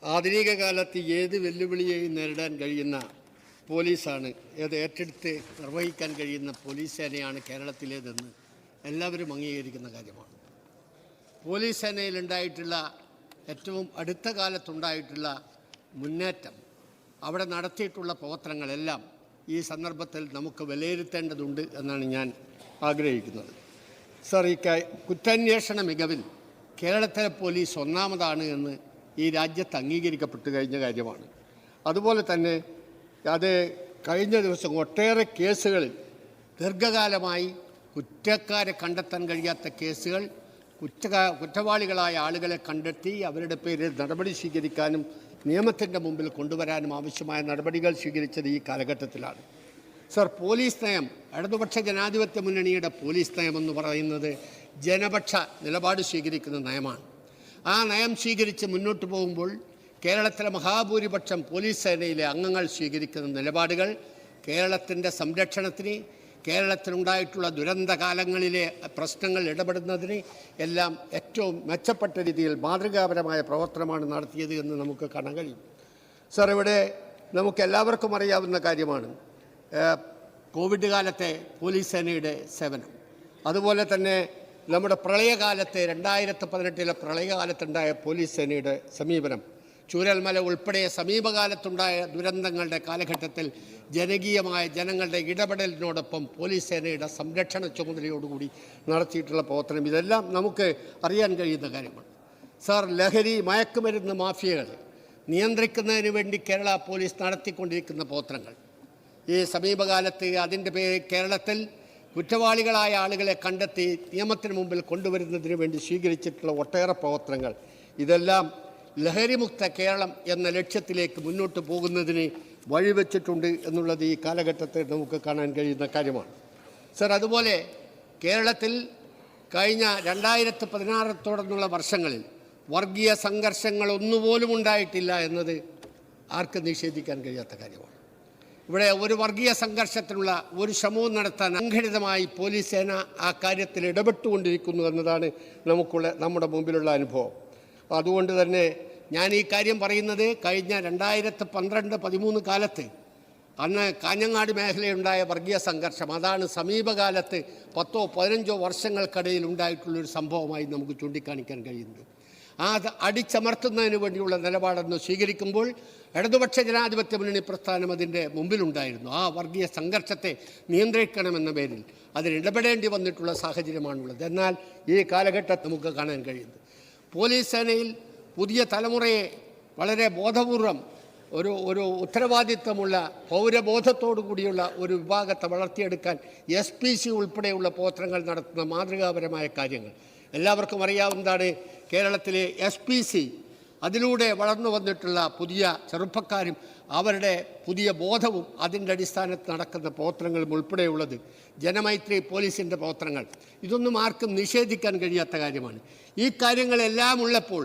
ആധുനിക കാലത്ത് ഏത് വെല്ലുവിളിയെയും നേരിടാൻ കഴിയുന്ന പോലീസാണ്, അത് ഏറ്റെടുത്ത് നിർവഹിക്കാൻ കഴിയുന്ന പോലീസ് സേനയാണ് കേരളത്തിലേതെന്ന് എല്ലാവരും അംഗീകരിക്കുന്ന കാര്യമാണ്. പോലീസ് സേനയിലുണ്ടായിട്ടുള്ള ഏറ്റവും അടുത്ത കാലത്തുണ്ടായിട്ടുള്ള മുന്നേറ്റം, അവിടെ നടത്തിയിട്ടുള്ള പ്രവർത്തനങ്ങളെല്ലാം ഈ സന്ദർഭത്തിൽ നമുക്ക് വിലയിരുത്തേണ്ടതുണ്ട് എന്നാണ് ഞാൻ ആഗ്രഹിക്കുന്നത്. സർ, ഈ കുറ്റാന്വേഷണ മികവിൽ കേരളത്തിലെ പോലീസ് ഒന്നാമതാണ് എന്ന് ഈ രാജ്യത്ത് അംഗീകരിക്കപ്പെട്ടു കഴിഞ്ഞ കാര്യമാണ്. അതുപോലെ തന്നെ അത് കഴിഞ്ഞ ദിവസം ഒട്ടേറെ കേസുകളിൽ ദീർഘകാലമായി കുറ്റക്കാരെ കണ്ടെത്താൻ കഴിയാത്ത കേസുകൾ കുറ്റവാളികളായ ആളുകളെ കണ്ടെത്തി അവരുടെ പേരിൽ നടപടി സ്വീകരിക്കാനും നിയമത്തിൻ്റെ മുമ്പിൽ കൊണ്ടുവരാനും ആവശ്യമായ നടപടികൾ സ്വീകരിച്ചത് ഈ കാലഘട്ടത്തിലാണ്. സർ, പോലീസ് നയം, ഇടതുപക്ഷ ജനാധിപത്യ മുന്നണിയുടെ പോലീസ് നയമെന്ന് പറയുന്നത് ജനപക്ഷ നിലപാട് സ്വീകരിക്കുന്ന നയമാണ്. ആ നയം സ്വീകരിച്ച് മുന്നോട്ട് പോകുമ്പോൾ കേരളത്തിലെ മഹാഭൂരിപക്ഷം പോലീസ് സേനയിലെ അംഗങ്ങൾ സ്വീകരിക്കുന്ന നിലപാടുകൾ കേരളത്തിൻ്റെ സംരക്ഷണത്തിന്, കേരളത്തിലുണ്ടായിട്ടുള്ള ദുരന്തകാലങ്ങളിലെ പ്രശ്നങ്ങൾ ഇടപെടുന്നതിന് എല്ലാം ഏറ്റവും മെച്ചപ്പെട്ട രീതിയിൽ മാതൃകാപരമായ പ്രവർത്തനമാണ് നടത്തിയത് എന്ന് നമുക്ക് കാണാൻ കഴിയും. സർ, ഇവിടെ നമുക്കെല്ലാവർക്കും അറിയാവുന്ന കാര്യമാണ് കോവിഡ് കാലത്തെ പോലീസ് സേനയുടെ സേവനം. അതുപോലെ തന്നെ നമ്മുടെ പ്രളയകാലത്തെ 2018 പ്രളയകാലത്തുണ്ടായ പോലീസ് സേനയുടെ സമീപനം, ചൂരൽമല ഉൾപ്പെടെ സമീപകാലത്തുണ്ടായ ദുരന്തങ്ങളുടെ കാലഘട്ടത്തിൽ ജനകീയമായ ജനങ്ങളുടെ ഇടപെടലിനോടൊപ്പം പോലീസ് സേനയുടെ സംരക്ഷണ ചുമതലയോടുകൂടി നടത്തിയിട്ടുള്ള പ്രവർത്തനം, ഇതെല്ലാം നമുക്ക് അറിയാൻ കഴിയുന്ന കാര്യമാണ്. സാർ, ലഹരി മയക്കുമരുന്ന് മാഫിയകൾ നിയന്ത്രിക്കുന്നതിന് വേണ്ടി കേരള പോലീസ് നടത്തിക്കൊണ്ടിരിക്കുന്ന പ്രവർത്തനങ്ങൾ, ഈ സമീപകാലത്ത് അതിൻ്റെ പേര് കേരളത്തിൽ കുറ്റവാളികളായ ആളുകളെ കണ്ടെത്തി നിയമത്തിന് മുമ്പിൽ കൊണ്ടുവരുന്നതിന് വേണ്ടി സ്വീകരിച്ചിട്ടുള്ള ഒട്ടേറെ പ്രവർത്തനങ്ങൾ, ഇതെല്ലാം ലഹരിമുക്ത കേരളം എന്ന ലക്ഷ്യത്തിലേക്ക് മുന്നോട്ട് പോകുന്നതിന് വഴിവെച്ചിട്ടുണ്ട് എന്നുള്ളത് ഈ കാലഘട്ടത്തിൽ നമുക്ക് കാണാൻ കഴിയുന്ന കാര്യമാണ്. സർ, അതുപോലെ കേരളത്തിൽ കഴിഞ്ഞ 2016 തുടർന്നുള്ള വർഷങ്ങളിൽ വർഗീയ സംഘർഷങ്ങൾ ഒന്നുപോലും ഉണ്ടായിട്ടില്ല എന്നത് ആർക്കും നിഷേധിക്കാൻ കഴിയാത്ത കാര്യമാണ്. ഇവിടെ ഒരു വർഗീയ സംഘർഷത്തിനുള്ള ഒരു ശ്രമവും നടത്താൻ സംഘടിതമായി പോലീസ് സേന ആ കാര്യത്തിൽ ഇടപെട്ടുകൊണ്ടിരിക്കുന്നു എന്നതാണ് നമ്മുടെ മുമ്പിലുള്ള അനുഭവം. അതുകൊണ്ട് തന്നെ ഞാൻ ഈ കാര്യം പറയുന്നത് കഴിഞ്ഞ 2012-13 കാലത്ത് അന്ന് കാഞ്ഞങ്ങാട് മേഖലയുണ്ടായ വർഗീയ സംഘർഷം, അതാണ് സമീപകാലത്ത് 10-15 വർഷങ്ങൾക്കിടയിൽ ഉണ്ടായിട്ടുള്ളൊരു സംഭവമായി നമുക്ക് ചൂണ്ടിക്കാണിക്കാൻ കഴിയുന്നത്. അത് അടിച്ചമർത്തുന്നതിന് വേണ്ടിയുള്ള നിലപാടെന്ന് സ്വീകരിക്കുമ്പോൾ ഇടതുപക്ഷ ജനാധിപത്യ മുന്നണി പ്രസ്ഥാനം അതിൻ്റെ മുമ്പിലുണ്ടായിരുന്നു. ആ വർഗീയ സംഘർഷത്തെ നിയന്ത്രിക്കണമെന്ന പേരിൽ അതിനിടപെടേണ്ടി വന്നിട്ടുള്ള സാഹചര്യമാണുള്ളത്. എന്നാൽ ഈ കാലഘട്ടത്തിൽ നമുക്ക് കാണാൻ കഴിയുന്നത് പോലീസ് സേനയിൽ പുതിയ തലമുറയെ വളരെ ബോധപൂർവം ഒരു ഉത്തരവാദിത്വമുള്ള പൗരബോധത്തോടു കൂടിയുള്ള ഒരു വിഭാഗത്തെ വളർത്തിയെടുക്കാൻ SPC ഉൾപ്പെടെയുള്ള പ്രവർത്തനങ്ങൾ നടത്തുന്ന മാതൃകാപരമായ കാര്യങ്ങൾ എല്ലാവർക്കും അറിയാവുന്നതാണ്. കേരളത്തിലെ SPC അതിലൂടെ വളർന്നു വന്നിട്ടുള്ള പുതിയ ചെറുപ്പക്കാരും അവരുടെ പുതിയ ബോധവും അതിൻ്റെ അടിസ്ഥാനത്തിൽ നടക്കുന്ന പ്രവർത്തനങ്ങളും ഉൾപ്പെടെയുള്ളത് ജനമൈത്രി പോലീസിൻ്റെ പ്രവർത്തനങ്ങൾ, ഇതൊന്നും ആർക്കും നിഷേധിക്കാൻ കഴിയാത്ത കാര്യമാണ്. ഈ കാര്യങ്ങളെല്ലാം ഉള്ളപ്പോൾ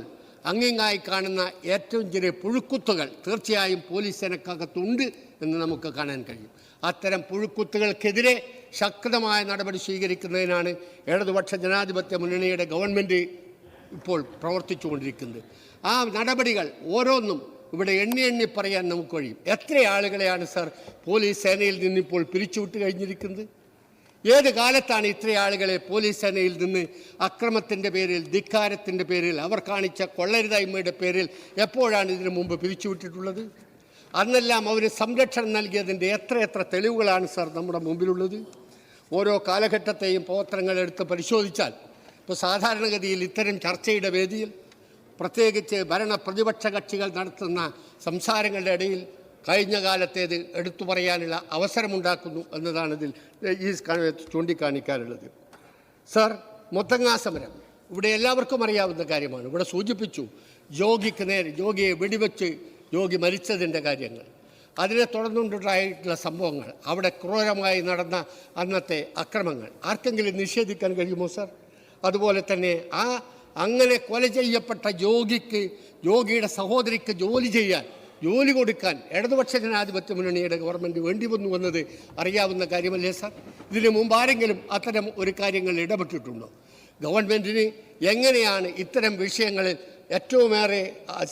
അങ്ങിങ്ങായി കാണുന്ന ഏറ്റവും ചെറിയ പുഴുക്കുത്തുകൾ തീർച്ചയായും പോലീസ് സേനക്കകത്തുണ്ട് എന്ന് നമുക്ക് കാണാൻ കഴിയും. അത്തരം പുഴുക്കുത്തുകൾക്കെതിരെ ശക്തമായ നടപടി സ്വീകരിക്കുന്നതിനാണ് ഇടതുപക്ഷ ജനാധിപത്യ മുന്നണിയുടെ ഗവൺമെൻറ് ഇപ്പോൾ പ്രവർത്തിച്ചുകൊണ്ടിരിക്കുന്നത്. ആ നടപടികൾ ഓരോന്നും ഇവിടെ എണ്ണി പറയാൻ നമുക്ക് കഴിയും. എത്ര ആളുകളെയാണ് സർ പോലീസ് സേനയിൽ നിന്നിപ്പോൾ പിരിച്ചുവിട്ട് കഴിഞ്ഞിരിക്കുന്നത്? ഏത് കാലത്താണ് ഇത്ര ആളുകളെ പോലീസ് സേനയിൽ നിന്ന് അക്രമത്തിൻ്റെ പേരിൽ, ധിക്കാരത്തിൻ്റെ പേരിൽ, അവർ കാണിച്ച കൊള്ളരുതായ്മയുടെ പേരിൽ എപ്പോഴാണ് ഇതിനു മുമ്പ് പിരിച്ചുവിട്ടിട്ടുള്ളത്? അന്നെല്ലാം അവർ സംരക്ഷണം നൽകിയതിൻ്റെ എത്ര തെളിവുകളാണ് സർ നമ്മുടെ മുമ്പിലുള്ളത്? ഓരോ കാലഘട്ടത്തെയും പ്രവർത്തനങ്ങൾ എടുത്ത് പരിശോധിച്ചാൽ, ഇപ്പോൾ സാധാരണഗതിയിൽ ഇത്തരം ചർച്ചയുടെ വേദിയിൽ പ്രത്യേകിച്ച് ഭരണ പ്രതിപക്ഷ കക്ഷികൾ നടത്തുന്ന സംസാരങ്ങളുടെ ഇടയിൽ കഴിഞ്ഞ കാലത്തേത് എടുത്തു പറയാനുള്ള അവസരമുണ്ടാക്കുന്നു എന്നതാണ് ഇതിൽ ഈ ചൂണ്ടിക്കാണിക്കാനുള്ളത്. സർ, മുത്തങ്ങ സമരം ഇവിടെ എല്ലാവർക്കും അറിയാവുന്ന കാര്യമാണ്. ഇവിടെ സൂചിപ്പിച്ചു യോഗിക്ക് നേരെ യോഗിയെ വെടിവെച്ച് യോഗി മരിച്ചതിൻ്റെ കാര്യങ്ങൾ, അതിനെ തുടർന്നുണ്ടായിട്ടുള്ള സംഭവങ്ങൾ, അവിടെ ക്രൂരമായി നടന്ന അന്നത്തെ അക്രമങ്ങൾ ആർക്കെങ്കിലും നിഷേധിക്കാൻ കഴിയുമോ സർ? അതുപോലെ തന്നെ അങ്ങനെ കൊല ചെയ്യപ്പെട്ട യോഗിയുടെ സഹോദരിക്ക് ജോലി കൊടുക്കാൻ ഇടതുപക്ഷ ജനാധിപത്യ മുന്നണിയുടെ ഗവൺമെൻറ് വേണ്ടി വന്നു എന്നത് അറിയാവുന്ന കാര്യമല്ലേ സാർ? ഇതിനു മുമ്പ് ആരെങ്കിലും അത്തരം ഒരു കാര്യങ്ങൾ ഇടപെട്ടിട്ടുണ്ടോ? ഗവൺമെൻറ്റിന് എങ്ങനെയാണ് ഇത്തരം വിഷയങ്ങളിൽ ഏറ്റവുമേറെ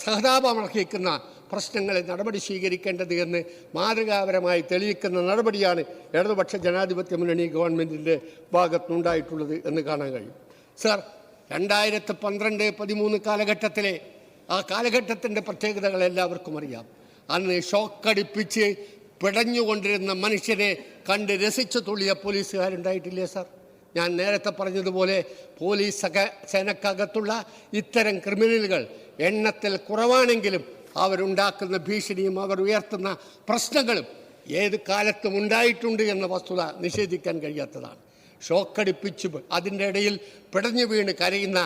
സഹതാപമർഹിക്കുന്ന പ്രശ്നങ്ങളെ നടപടി സ്വീകരിക്കേണ്ടത് എന്ന് മാതൃകാപരമായി തെളിയിക്കുന്ന നടപടിയാണ് ഇടതുപക്ഷ ജനാധിപത്യ മുന്നണി ഗവൺമെൻറ്റിൻ്റെ ഭാഗത്തുനിന്നുണ്ടായിട്ടുള്ളത് എന്ന് കാണാൻ കഴിയും. സർ, 2012-13 കാലഘട്ടത്തിലെ ആ കാലഘട്ടത്തിൻ്റെ പ്രത്യേകതകൾ എല്ലാവർക്കും അറിയാം. അന്ന് ഷോക്കടിപ്പിച്ച് പിടഞ്ഞുകൊണ്ടിരുന്ന മനുഷ്യരെ കണ്ട് രസിച്ചു തുള്ളിയ പോലീസുകാരുണ്ടായിട്ടില്ലേ സർ? ഞാൻ നേരത്തെ പറഞ്ഞതുപോലെ പോലീസ് സേനക്കകത്തുള്ള ഇത്തരം ക്രിമിനലുകൾ എണ്ണത്തിൽ കുറവാണെങ്കിലും അവരുണ്ടാക്കുന്ന ഭീഷണിയും അവർ ഉയർത്തുന്ന പ്രശ്നങ്ങളും ഏത് കാലത്തും ഉണ്ടായിട്ടുണ്ട് എന്ന വസ്തുത നിഷേധിക്കാൻ കഴിയാത്തതാണ്. ഷോക്കടിപ്പിച്ച് അതിൻ്റെ ഇടയിൽ പിടഞ്ഞു വീണ് കരയുന്ന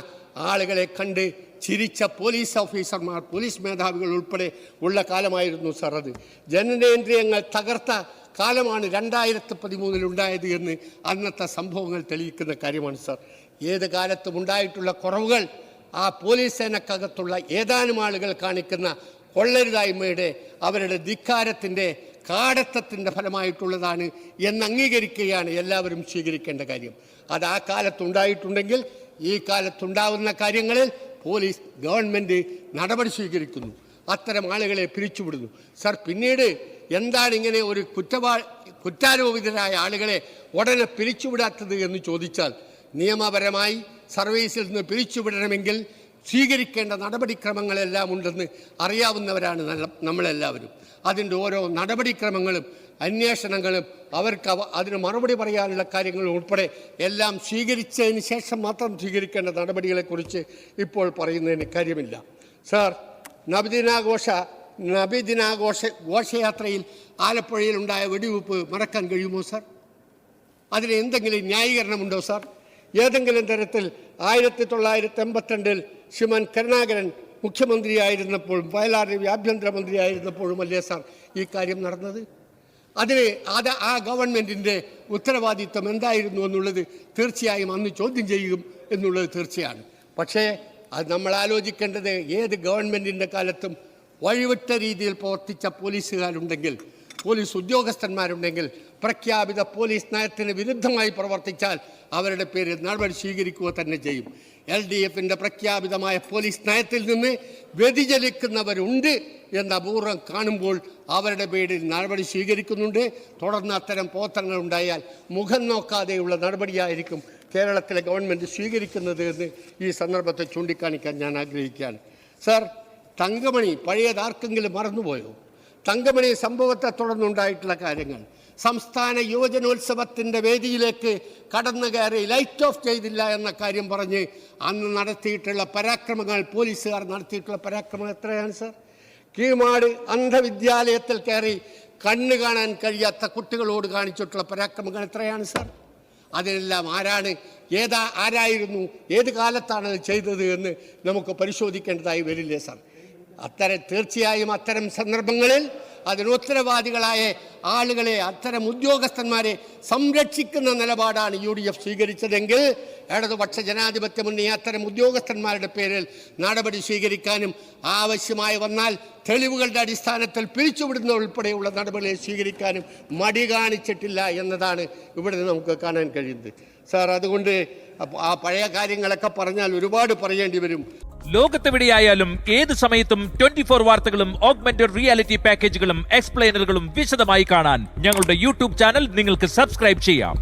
ആളുകളെ കണ്ട് ചിരിച്ച പോലീസ് ഓഫീസർമാർ, പോലീസ് മേധാവികൾ ഉൾപ്പെടെ ഉള്ള കാലമായിരുന്നു സർ അത്. ജനനേന്ദ്രിയങ്ങൾ തകർത്ത കാലമാണ് 2013 ഉണ്ടായത് എന്ന് അന്നത്തെ സംഭവങ്ങൾ തെളിയിക്കുന്ന കാര്യമാണ് സർ. ഏത് കാലത്തും ഉണ്ടായിട്ടുള്ള കുറവുകൾ ആ പോലീസ് സേനക്കകത്തുള്ള ഏതാനും ആളുകൾ കാണിക്കുന്ന കൊള്ളരുതായ്മയുടെ, അവരുടെ ധിക്കാരത്തിൻ്റെ, കാടത്തത്തിൻ്റെ ഫലമായിട്ടുള്ളതാണ് എന്ന് അംഗീകരിക്കുകയാണ് എല്ലാവരും സ്വീകരിക്കേണ്ട കാര്യം. അത് ആ കാലത്തുണ്ടായിട്ടുണ്ടെങ്കിൽ ഈ കാലത്തുണ്ടാവുന്ന കാര്യങ്ങളിൽ പോലീസ് ഗവൺമെൻറ് നടപടി സ്വീകരിക്കുന്നു, അത്തരം ആളുകളെ പിരിച്ചുവിടുന്നു. സർ, പിന്നീട് എന്താണ് ഇങ്ങനെ ഒരു കുറ്റാരോപിതരായ ആളുകളെ ഉടനെ പിരിച്ചുവിടാത്തത് എന്ന് ചോദിച്ചാൽ, നിയമപരമായി സർവീസിൽ നിന്ന് പിരിച്ചുവിടണമെങ്കിൽ സ്വീകരിക്കേണ്ട നടപടിക്രമങ്ങളെല്ലാം ഉണ്ടെന്ന് അറിയാവുന്നവരാണ് നമ്മളെല്ലാവരും. അതിൻ്റെ ഓരോ നടപടിക്രമങ്ങളും അന്വേഷണങ്ങളും അവർക്ക് അതിന് മറുപടി പറയാനുള്ള കാര്യങ്ങൾ ഉൾപ്പെടെ എല്ലാം സ്വീകരിച്ചതിന് ശേഷം മാത്രം സ്വീകരിക്കേണ്ട നടപടികളെക്കുറിച്ച് ഇപ്പോൾ പറയുന്നതിന് കാര്യമില്ല. സാർ, നബിദിനാഘോഷ ഘോഷയാത്രയിൽ ആലപ്പുഴയിൽ ഉണ്ടായ വെടിവെപ്പ് മറക്കാൻ കഴിയുമോ സാർ? അതിന് എന്തെങ്കിലും ന്യായീകരണമുണ്ടോ സാർ? ഏതെങ്കിലും തരത്തിൽ 1982 ശ്രീമാൻ കരുണാകരൻ മുഖ്യമന്ത്രിയായിരുന്നപ്പോഴും വയലാർ രവി ആഭ്യന്തരമന്ത്രിയായിരുന്നപ്പോഴും അല്ലേ സാർ ഈ കാര്യം നടന്നത്? ആ ഗവൺമെൻറ്റിൻ്റെ ഉത്തരവാദിത്വം എന്തായിരുന്നു എന്നുള്ളത് തീർച്ചയായും അന്ന് ചോദ്യം ചെയ്യും എന്നുള്ളത് തീർച്ചയാണ്. പക്ഷേ അത് നമ്മൾ ആലോചിക്കേണ്ടത്, ഏത് ഗവൺമെൻറ്റിൻ്റെ കാലത്തും വഴിവിട്ട രീതിയിൽ പ്രവർത്തിച്ച പോലീസുകാരുണ്ടെങ്കിൽ, പോലീസ് ഉദ്യോഗസ്ഥന്മാരുണ്ടെങ്കിൽ, പ്രഖ്യാപിത പോലീസ് നയത്തിന് വിരുദ്ധമായി പ്രവർത്തിച്ചാൽ അവരുടെ പേരിൽ നടപടി സ്വീകരിക്കുക തന്നെ ചെയ്യും. LDFൻ്റെ പ്രഖ്യാപിതമായ പോലീസ് നയത്തിൽ നിന്ന് വ്യതിചലിക്കുന്നവരുണ്ട് എന്ന അപൂർവം കാണുമ്പോൾ അവരുടെ പേരിൽ നടപടി സ്വീകരിക്കുന്നുണ്ട്. തുടർന്ന് അത്തരം പോത്തങ്ങൾ ഉണ്ടായാൽ മുഖം നോക്കാതെയുള്ള നടപടിയായിരിക്കും കേരളത്തിലെ ഗവൺമെൻറ് സ്വീകരിക്കുന്നത് എന്ന് ഈ സന്ദർഭത്തെ ചൂണ്ടിക്കാണിക്കാൻ ഞാൻ ആഗ്രഹിക്കുകയാണ്. സർ, തങ്കമണി പഴയതാർക്കെങ്കിലും മറന്നുപോയോ? തങ്കമണി സംഭവത്തെ തുടർന്നുണ്ടായിട്ടുള്ള കാര്യങ്ങൾ, സംസ്ഥാന യുവജനോത്സവത്തിൻ്റെ വേദിയിലേക്ക് കടന്നു കയറി ലൈറ്റ് ഓഫ് ചെയ്തില്ല എന്ന കാര്യം പറഞ്ഞ് അന്ന് നടത്തിയിട്ടുള്ള പരാക്രമങ്ങൾ, പോലീസുകാർ നടത്തിയിട്ടുള്ള പരാക്രമം എത്രയാണ് സർ? കീഴ്മാട് അന്ധവിദ്യാലയത്തിൽ കയറി കണ്ണ് കാണാൻ കഴിയാത്ത കുട്ടികളോട് കാണിച്ചിട്ടുള്ള പരാക്രമങ്ങൾ എത്രയാണ് സർ? അതിനെല്ലാം ആരായിരുന്നു, ഏത് കാലത്താണ് അത് ചെയ്തത് എന്ന് നമുക്ക് പരിശോധിക്കേണ്ടതായി വരില്ലേ സാർ? തീർച്ചയായും അത്തരം സന്ദർഭങ്ങളിൽ അതിന് ഉത്തരവാദികളായ ആളുകളെ, അത്തരം ഉദ്യോഗസ്ഥന്മാരെ സംരക്ഷിക്കുന്ന നിലപാടാണ് UDF സ്വീകരിച്ചതെങ്കിൽ ഇടതുപക്ഷ ജനാധിപത്യ മുന്നണി അത്തരം ഉദ്യോഗസ്ഥന്മാരുടെ പേരിൽ നടപടി സ്വീകരിക്കാനും ആവശ്യമായി വന്നാൽ തെളിവുകളുടെ അടിസ്ഥാനത്തിൽ പിരിച്ചുവിടുന്ന ഉൾപ്പെടെയുള്ള നടപടികൾ സ്വീകരിക്കാനും മടി കാണിച്ചിട്ടില്ല എന്നതാണ് ഇവിടെ നമുക്ക് കാണാൻ കഴിയുന്നത് സാർ. അതുകൊണ്ട് ആ പഴയ കാര്യങ്ങളൊക്കെ പറഞ്ഞാൽ ഒരുപാട് പറയേണ്ടി വരും. ലോകത്തെവിടെയായാലും ഏത് സമയത്തും 24 വാർത്തകളും ഓഗ്മെന്റഡ് റിയാലിറ്റി പാക്കേജുകളും എക്സ്പ്ലെയിനറുകളും വിശദമായി കാണാൻ ഞങ്ങളുടെ YouTube ചാനൽ നിങ്ങൾക്ക് സബ്സ്ക്രൈബ് ചെയ്യാം.